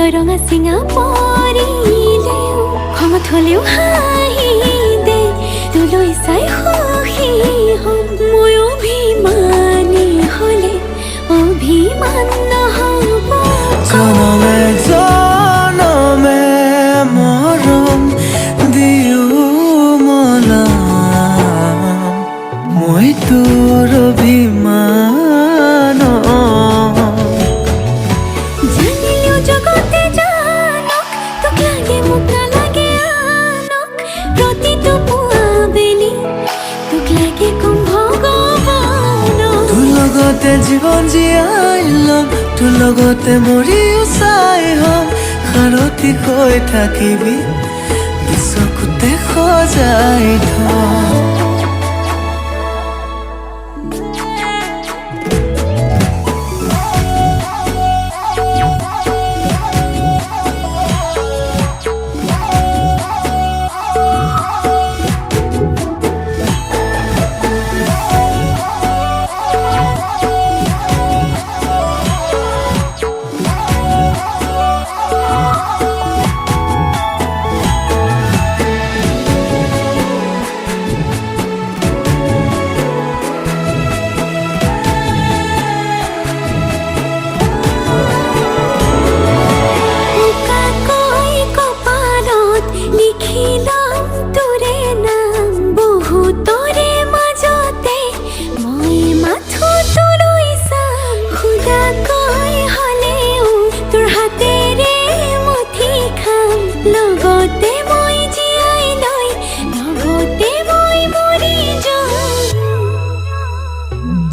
তই ৰঙা চিঙা পৰিলেও খঙত হ'লেও হাঁহি দে তোলৈ চাই সুখী হ'ম মই অভিমানী হ'লে অভিমান নহ'ব জনমে জনমে মৰম দিও মলাম মই তোৰ অভিমান জানিলেও জগতে জানক তোক লাগে মোক নালাগে আনক প্ৰতিটো পুৱা বেলি তোক লাগে কম ভগৱানক তোৰ লগতে জীৱন জীয়াই ল'ম তোৰ লগতে মৰিও চাই হ'ম সাৰথি হৈ থাকিবি চকুতে সজাই থম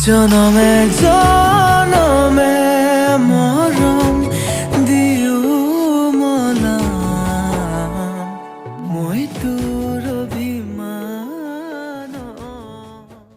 জনমে